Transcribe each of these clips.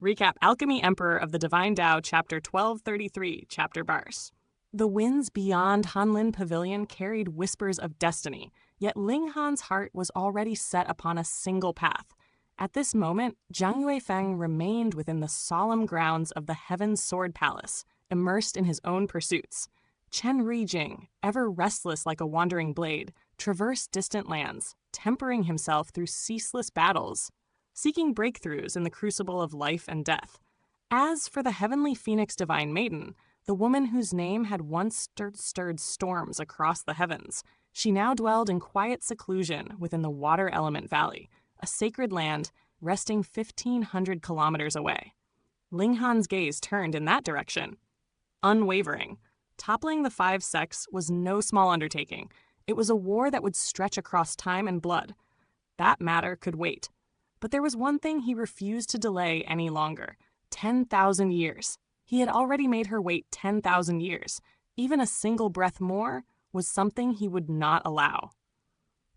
Recap Alchemy Emperor of the Divine Dao, Chapter 1233, Chapter Bars. The winds beyond Hanlin Pavilion carried whispers of destiny, yet Ling Han's heart was already set upon a single path. At this moment, Jiang Yuefeng remained within the solemn grounds of the Heaven's Sword Palace, immersed in his own pursuits. Chen Rijing, ever restless like a wandering blade, traversed distant lands, tempering himself through ceaseless battles, seeking breakthroughs in the crucible of life and death. As for the heavenly phoenix divine maiden, the woman whose name had once stirred storms across the heavens, she now dwelled in quiet seclusion within the Water Element Valley, a sacred land resting 1,500 kilometers away. Ling Han's gaze turned in that direction. Unwavering. Toppling the five sects was no small undertaking. It was a war that would stretch across time and blood. That matter could wait. But there was one thing he refused to delay any longer. 10,000 years. He had already made her wait 10,000 years. Even a single breath more was something he would not allow.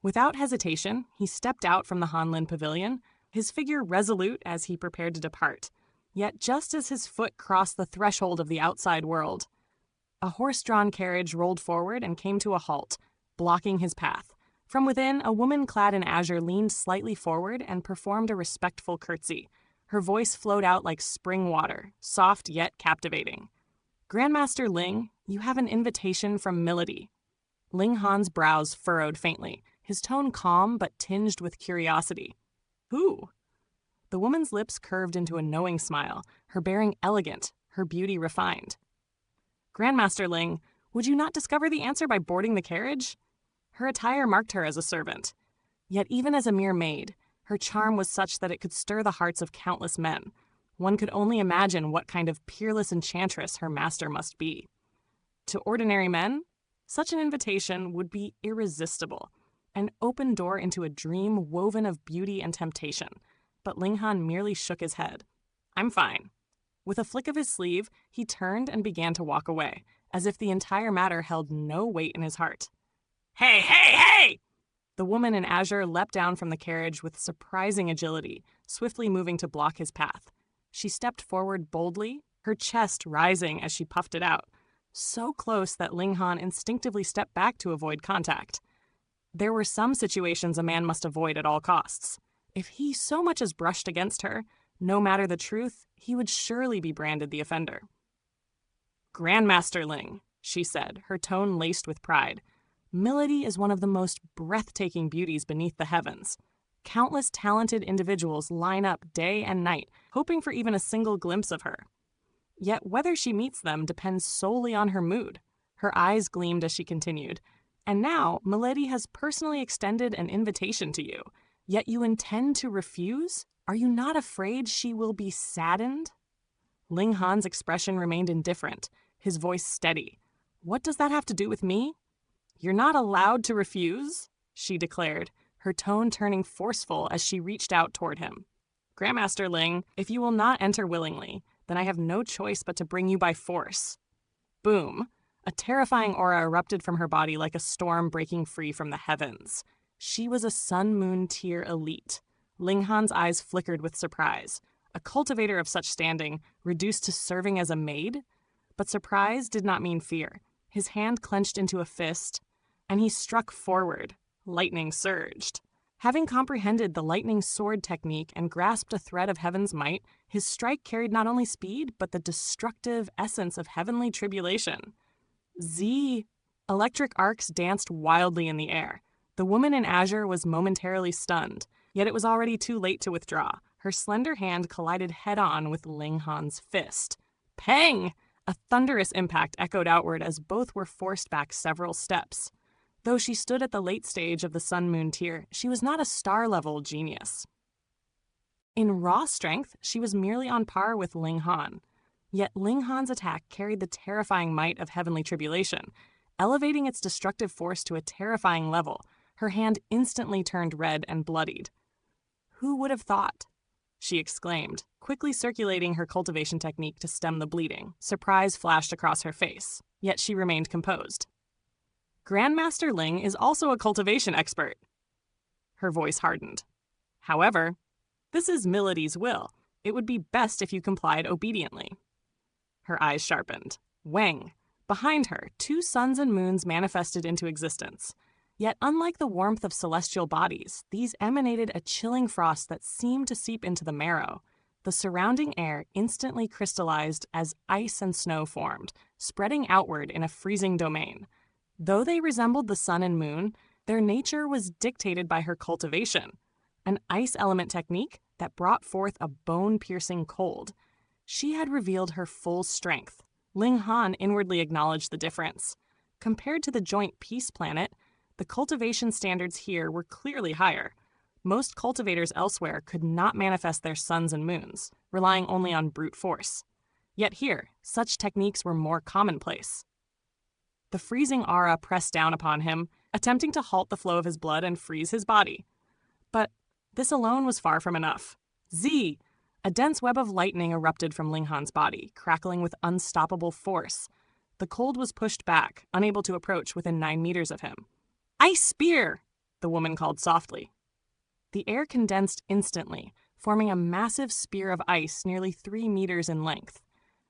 Without hesitation, he stepped out from the Hanlin Pavilion, his figure resolute as he prepared to depart. Yet just as his foot crossed the threshold of the outside world, a horse-drawn carriage rolled forward and came to a halt, blocking his path. From within, a woman clad in azure leaned slightly forward and performed a respectful curtsy. Her voice flowed out like spring water, soft yet captivating. "Grandmaster Ling, you have an invitation from Milady." Ling Han's brows furrowed faintly, his tone calm but tinged with curiosity. "Who?" The woman's lips curved into a knowing smile, her bearing elegant, her beauty refined. "Grandmaster Ling, would you not discover the answer by boarding the carriage?" Her attire marked her as a servant. Yet even as a mere maid, her charm was such that it could stir the hearts of countless men. One could only imagine what kind of peerless enchantress her master must be. To ordinary men, such an invitation would be irresistible, an open door into a dream woven of beauty and temptation. But Ling Han merely shook his head. "I'm fine." With a flick of his sleeve, he turned and began to walk away, as if the entire matter held no weight in his heart. "Hey, hey, hey!" The woman in azure leapt down from the carriage with surprising agility, swiftly moving to block his path. She stepped forward boldly, her chest rising as she puffed it out, so close that Ling Han instinctively stepped back to avoid contact. There were some situations a man must avoid at all costs. If he so much as brushed against her, no matter the truth, he would surely be branded the offender. "Grandmaster Ling," she said, her tone laced with pride, "Milady is one of the most breathtaking beauties beneath the heavens. Countless talented individuals line up day and night, hoping for even a single glimpse of her. Yet whether she meets them depends solely on her mood." Her eyes gleamed as she continued. "And now, Milady has personally extended an invitation to you. Yet you intend to refuse? Are you not afraid she will be saddened?" Ling Han's expression remained indifferent, his voice steady. "What does that have to do with me?" "You're not allowed to refuse," she declared, her tone turning forceful as she reached out toward him. "Grandmaster Ling, if you will not enter willingly, then I have no choice but to bring you by force." Boom! A terrifying aura erupted from her body like a storm breaking free from the heavens. She was a Sun-Moon tier elite. Ling Han's eyes flickered with surprise. A cultivator of such standing, reduced to serving as a maid? But surprise did not mean fear. His hand clenched into a fist, and he struck forward. Lightning surged. Having comprehended the lightning sword technique and grasped a thread of heaven's might, his strike carried not only speed, but the destructive essence of heavenly tribulation. Z! Electric arcs danced wildly in the air. The woman in azure was momentarily stunned, yet it was already too late to withdraw. Her slender hand collided head-on with Ling Han's fist. Pang! A thunderous impact echoed outward as both were forced back several steps. Though she stood at the late stage of the Sun-Moon tier, she was not a star-level genius. In raw strength, she was merely on par with Ling Han. Yet Ling Han's attack carried the terrifying might of heavenly tribulation, elevating its destructive force to a terrifying level. Her hand instantly turned red and bloodied. "Who would have thought?" she exclaimed, quickly circulating her cultivation technique to stem the bleeding. Surprise flashed across her face, yet she remained composed. "Grandmaster Ling is also a cultivation expert." Her voice hardened. "However, this is Milady's will. It would be best if you complied obediently. Her eyes sharpened. Wang. Behind her, 2 suns and moons manifested into existence. Yet, unlike the warmth of celestial bodies, these emanated a chilling frost that seemed to seep into the marrow. The surrounding air instantly crystallized as ice and snow formed, spreading outward in a freezing domain. Though they resembled the sun and moon, their nature was dictated by her cultivation, an ice element technique that brought forth a bone-piercing cold. She had revealed her full strength. Ling Han inwardly acknowledged the difference. Compared to the joint peace planet, the cultivation standards here were clearly higher. Most cultivators elsewhere could not manifest their suns and moons, relying only on brute force. Yet here, such techniques were more commonplace. The freezing aura pressed down upon him, attempting to halt the flow of his blood and freeze his body. But this alone was far from enough. Z! A dense web of lightning erupted from Ling Han's body, crackling with unstoppable force. The cold was pushed back, unable to approach within 9 meters of him. "Ice spear!" the woman called softly. The air condensed instantly, forming a massive spear of ice nearly 3 meters in length.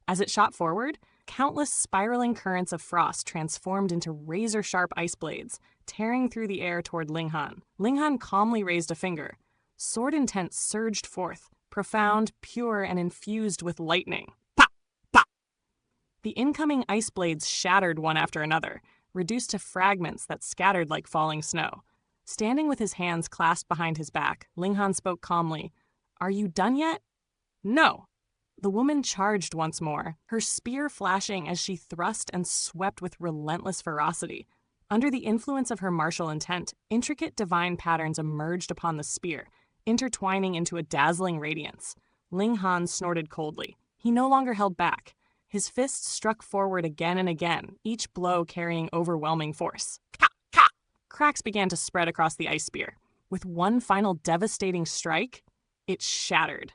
As it shot forward, countless spiraling currents of frost transformed into razor-sharp ice blades, tearing through the air toward Ling Han. Ling Han calmly raised a finger. Sword intent surged forth, profound, pure, and infused with lightning. Pop! Pop! The incoming ice blades shattered one after another, reduced to fragments that scattered like falling snow. Standing with his hands clasped behind his back, Ling Han spoke calmly. "Are you done yet?" "No." The woman charged once more, her spear flashing as she thrust and swept with relentless ferocity. Under the influence of her martial intent, intricate divine patterns emerged upon the spear, intertwining into a dazzling radiance. Ling Han snorted coldly. He no longer held back. His fists struck forward again and again, each blow carrying overwhelming force. Ka! Ka! Cracks began to spread across the ice spear. With one final devastating strike, it shattered.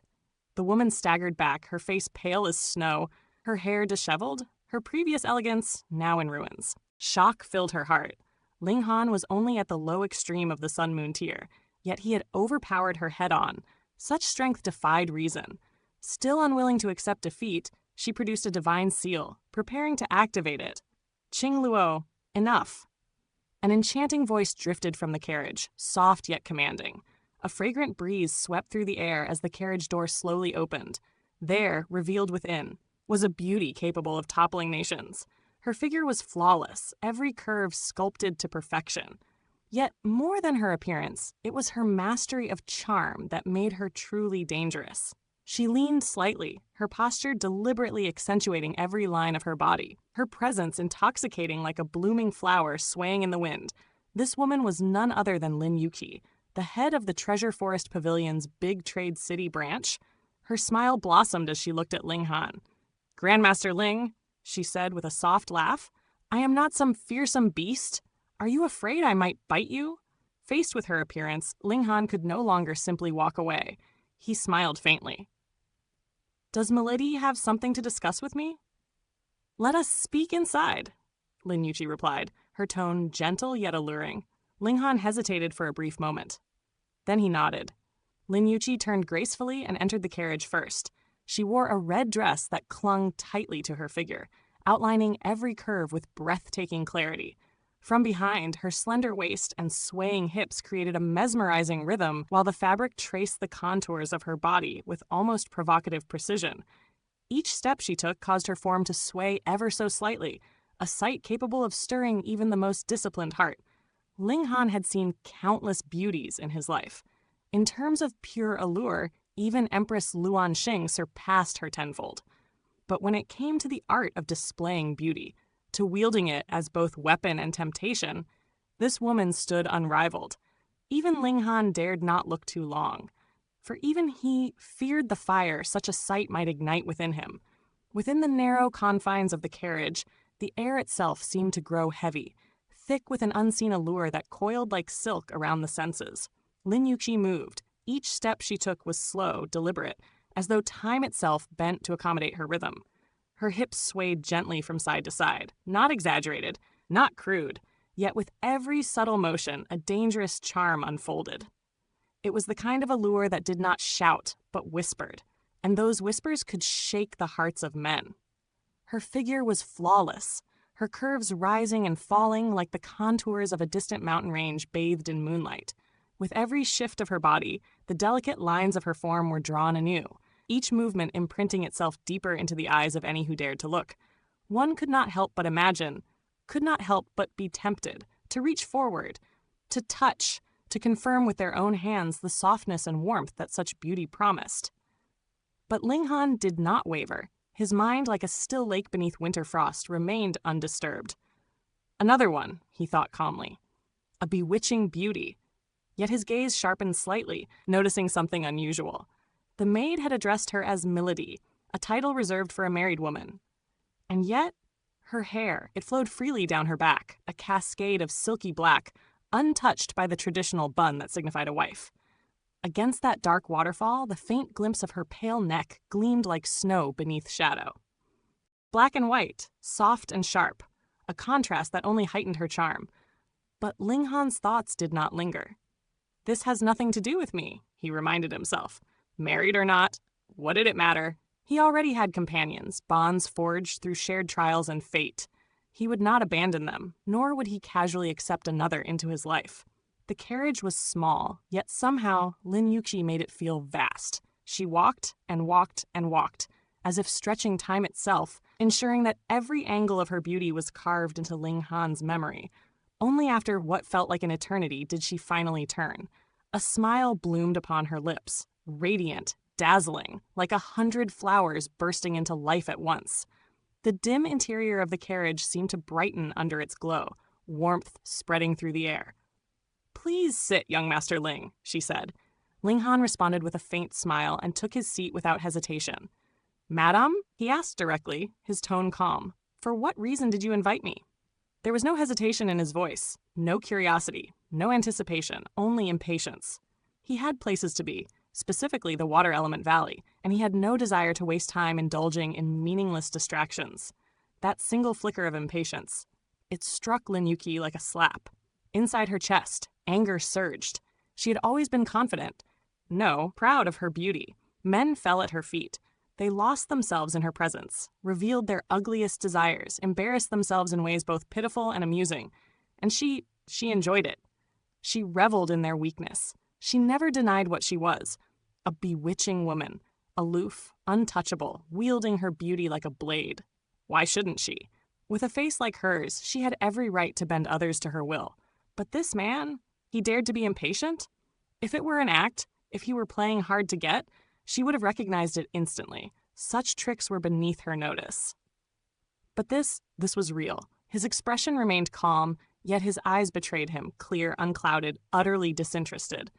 The woman staggered back, her face pale as snow, her hair disheveled, her previous elegance now in ruins. Shock filled her heart. Ling Han was only at the low extreme of the sun-moon tier, yet he had overpowered her head-on. Such strength defied reason. Still unwilling to accept defeat, she produced a divine seal, preparing to activate it. "Qing Luo, enough." An enchanting voice drifted from the carriage, soft yet commanding. A fragrant breeze swept through the air as the carriage door slowly opened. There, revealed within, was a beauty capable of toppling nations. Her figure was flawless, every curve sculpted to perfection. Yet, more than her appearance, it was her mastery of charm that made her truly dangerous. She leaned slightly, her posture deliberately accentuating every line of her body, her presence intoxicating like a blooming flower swaying in the wind. This woman was none other than Lin Yuqi, the head of the Treasure Forest Pavilion's Big Trade City branch. Her smile blossomed as she looked at Ling Han. "Grandmaster Ling," she said with a soft laugh, "I am not some fearsome beast. Are you afraid I might bite you?" Faced with her appearance, Ling Han could no longer simply walk away. He smiled faintly. "Does Milady have something to discuss with me?" "Let us speak inside," Lin Yuqi replied, her tone gentle yet alluring. Ling Han hesitated for a brief moment. Then he nodded. Lin Yuqi turned gracefully and entered the carriage first. She wore a red dress that clung tightly to her figure, outlining every curve with breathtaking clarity. From behind, her slender waist and swaying hips created a mesmerizing rhythm, while the fabric traced the contours of her body with almost provocative precision. Each step she took caused her form to sway ever so slightly, a sight capable of stirring even the most disciplined heart. Ling Han had seen countless beauties in his life. In terms of pure allure, even Empress Luan Xing surpassed her tenfold. But when it came to the art of displaying beauty, to wielding it as both weapon and temptation, this woman stood unrivaled. Even Ling Han dared not look too long, for even he feared the fire such a sight might ignite within him. Within the narrow confines of the carriage, the air itself seemed to grow heavy, thick with an unseen allure that coiled like silk around the senses. Lin Yuqi moved. Each step she took was slow, deliberate, as though time itself bent to accommodate her rhythm. Her hips swayed gently from side to side, not exaggerated, not crude, yet with every subtle motion a dangerous charm unfolded. It was the kind of allure that did not shout, but whispered, and those whispers could shake the hearts of men. Her figure was flawless, her curves rising and falling like the contours of a distant mountain range bathed in moonlight. With every shift of her body, the delicate lines of her form were drawn anew, each movement imprinting itself deeper into the eyes of any who dared to look. One could not help but imagine, could not help but be tempted, to reach forward, to touch, to confirm with their own hands the softness and warmth that such beauty promised. But Linghan did not waver. His mind, like a still lake beneath winter frost, remained undisturbed. Another one, he thought calmly. A bewitching beauty. Yet his gaze sharpened slightly, noticing something unusual. The maid had addressed her as Milady, a title reserved for a married woman. And yet, her hair, it flowed freely down her back, a cascade of silky black, untouched by the traditional bun that signified a wife. Against that dark waterfall, the faint glimpse of her pale neck gleamed like snow beneath shadow. Black and white, soft and sharp, a contrast that only heightened her charm. But Linghan's thoughts did not linger. This has nothing to do with me, he reminded himself. Married or not, what did it matter? He already had companions, bonds forged through shared trials and fate. He would not abandon them, nor would he casually accept another into his life. The carriage was small, yet somehow Lin Yuqi made it feel vast. She walked and walked and walked, as if stretching time itself, ensuring that every angle of her beauty was carved into Linghan's memory. Only after what felt like an eternity did she finally turn. A smile bloomed upon her lips, radiant, dazzling, like 100 flowers bursting into life at once. The dim interior of the carriage seemed to brighten under its glow, warmth spreading through the air. "Please sit, young Master Ling," she said. Linghan responded with a faint smile and took his seat without hesitation. "Madam?" he asked directly, his tone calm. "For what reason did you invite me?" There was no hesitation in his voice, no curiosity, no anticipation, only impatience. He had places to be, specifically the Water Element Valley, and he had no desire to waste time indulging in meaningless distractions. That single flicker of impatience, it struck Lin Yuqi like a slap. Inside her chest, anger surged. She had always been confident. No, proud of her beauty. Men fell at her feet. They lost themselves in her presence, revealed their ugliest desires, embarrassed themselves in ways both pitiful and amusing. And she enjoyed it. She reveled in their weakness. She never denied what she was. A bewitching woman, aloof, untouchable, wielding her beauty like a blade. Why shouldn't she? With a face like hers, she had every right to bend others to her will. But this man, he dared to be impatient? If it were an act, if he were playing hard to get, she would have recognized it instantly. Such tricks were beneath her notice. But this was real. His expression remained calm, yet his eyes betrayed him, clear, unclouded, utterly disinterested.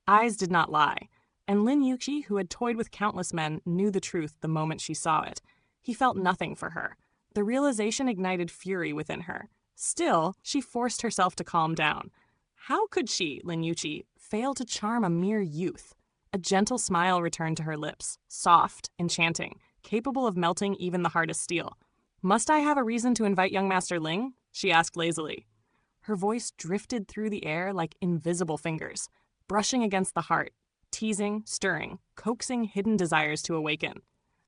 Eyes did not lie, and Lin Yuqi, who had toyed with countless men, knew the truth the moment she saw it. He felt nothing for her. The realization ignited fury within her. Still, she forced herself to calm down. How could she, Lin Yuqi, fail to charm a mere youth? A gentle smile returned to her lips, soft, enchanting, capable of melting even the hardest steel. "Must I have a reason to invite young Master Ling?" she asked lazily. Her voice drifted through the air like invisible fingers, brushing against the heart, teasing, stirring, coaxing hidden desires to awaken.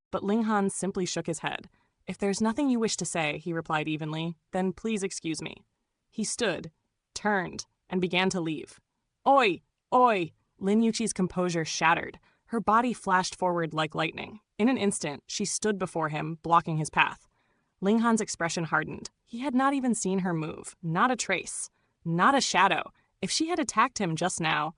But Linghan simply shook his head. "If there's nothing you wish to say," he replied evenly, "then please excuse me." He stood, turned, and began to leave. "Oi! Oi!" Lin Yuqi's composure shattered. Her body flashed forward like lightning. In an instant, she stood before him, blocking his path. Linghan's expression hardened. He had not even seen her move. Not a trace. Not a shadow. If she had attacked him just now,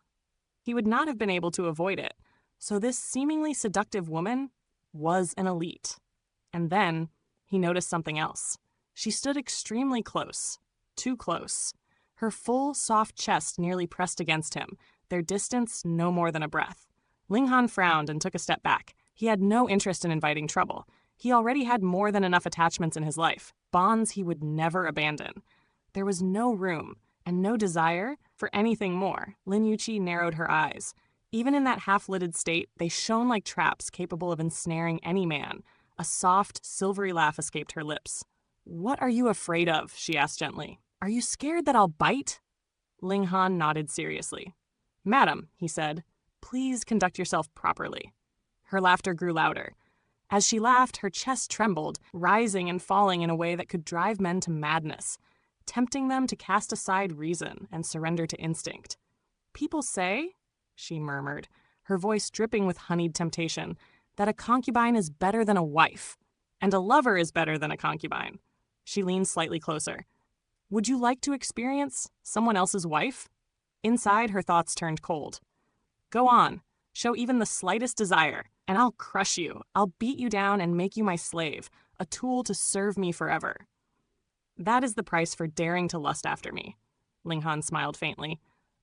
he would not have been able to avoid it. So this seemingly seductive woman was an elite. And then he noticed something else. She stood extremely close. Too close. Her full, soft chest nearly pressed against him, their distance no more than a breath. Linghan frowned and took a step back. He had no interest in inviting trouble. He already had more than enough attachments in his life, bonds he would never abandon. There was no room, and no desire, for anything more. Lin Yuqi narrowed her eyes. Even in that half-lidded state, they shone like traps capable of ensnaring any man. A soft, silvery laugh escaped her lips. "What are you afraid of?" she asked gently. "Are you scared that I'll bite?" Linghan nodded seriously. "Madam," he said, "please conduct yourself properly." Her laughter grew louder. As she laughed, her chest trembled, rising and falling in a way that could drive men to madness, tempting them to cast aside reason and surrender to instinct. "People say," she murmured, her voice dripping with honeyed temptation, "that a concubine is better than a wife, and a lover is better than a concubine." She leaned slightly closer. "Would you like to experience someone else's wife?" Inside, her thoughts turned cold. "Go on. Show even the slightest desire, and I'll crush you. I'll beat you down and make you my slave, a tool to serve me forever." "That is the price for daring to lust after me." Ling Han smiled faintly.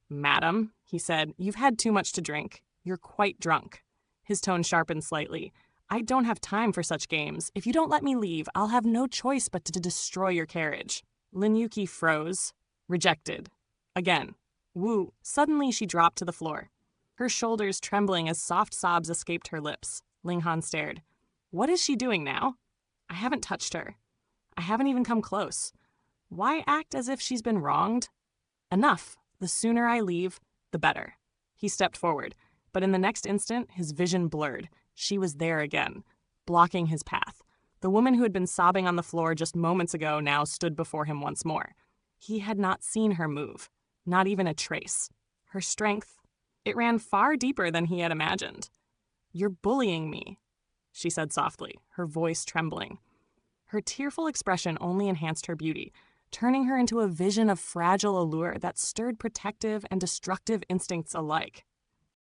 "Madam," he said, "you've had too much to drink. You're quite drunk." His tone sharpened slightly. "I don't have time for such games. If you don't let me leave, I'll have no choice but to destroy your carriage." Lin Yuqi froze. Rejected. Again. Woo. Suddenly she dropped to the floor, her shoulders trembling as soft sobs escaped her lips. Ling Han stared. "What is she doing now? I haven't touched her. I haven't even come close. Why act as if she's been wronged? Enough. The sooner I leave, the better." He stepped forward, but in the next instant, his vision blurred. She was there again, blocking his path. The woman who had been sobbing on the floor just moments ago now stood before him once more. He had not seen her move, not even a trace. Her strength, it ran far deeper than he had imagined. "You're bullying me," she said softly, her voice trembling. Her tearful expression only enhanced her beauty, turning her into a vision of fragile allure that stirred protective and destructive instincts alike.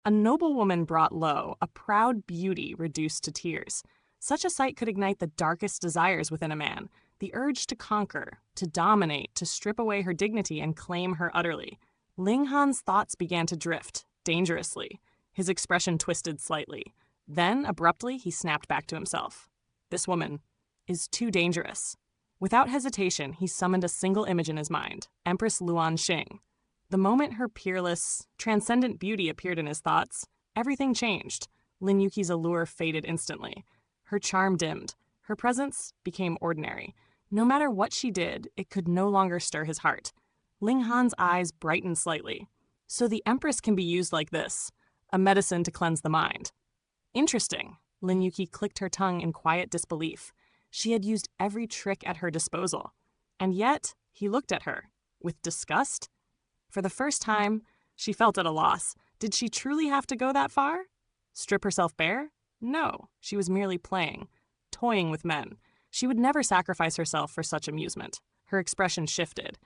A noble woman brought low, a proud beauty reduced to tears. Such a sight could ignite the darkest desires within a man, the urge to conquer, to dominate, to strip away her dignity and claim her utterly. Ling Han's thoughts began to drift, dangerously. His expression twisted slightly. Then, abruptly, he snapped back to himself. This woman is too dangerous. Without hesitation, he summoned a single image in his mind, Empress Luan Xing. The moment her peerless, transcendent beauty appeared in his thoughts, everything changed. Lin Yuqi's allure faded instantly. Her charm dimmed. Her presence became ordinary. No matter what she did, it could no longer stir his heart. Ling Han's eyes brightened slightly. So the Empress can be used like this, a medicine to cleanse the mind. Interesting. Lin Yuqi clicked her tongue in quiet disbelief. She had used every trick at her disposal. And yet, he looked at her, with disgust. For the first time, she felt at a loss. Did she truly have to go that far? Strip herself bare? No, she was merely playing, toying with men. She would never sacrifice herself for such amusement. Her expression shifted.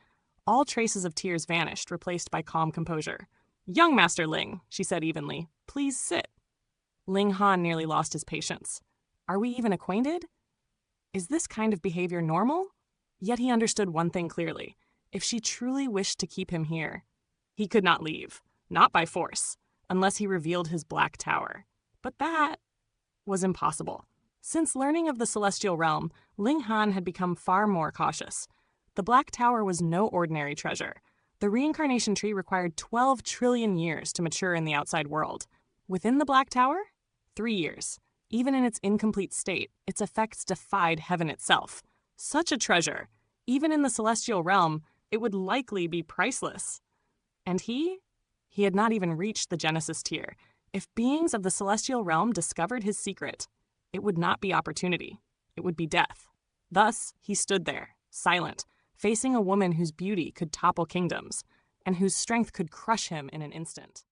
All traces of tears vanished, replaced by calm composure. "Young Master Ling," she said evenly, "please sit." Ling Han nearly lost his patience. Are we even acquainted? Is this kind of behavior normal? Yet he understood one thing clearly. If she truly wished to keep him here, he could not leave, not by force, unless he revealed his black tower. But that was impossible. Since learning of the celestial realm, Ling Han had become far more cautious. The Black Tower was no ordinary treasure. The reincarnation tree required 12 trillion years to mature in the outside world. Within the Black Tower? 3 years. Even in its incomplete state, its effects defied heaven itself. Such a treasure, even in the celestial realm, it would likely be priceless. And he had not even reached the Genesis tier. If beings of the celestial realm discovered his secret, it would not be opportunity. It would be death. Thus, he stood there, silent, facing a woman whose beauty could topple kingdoms, and whose strength could crush him in an instant.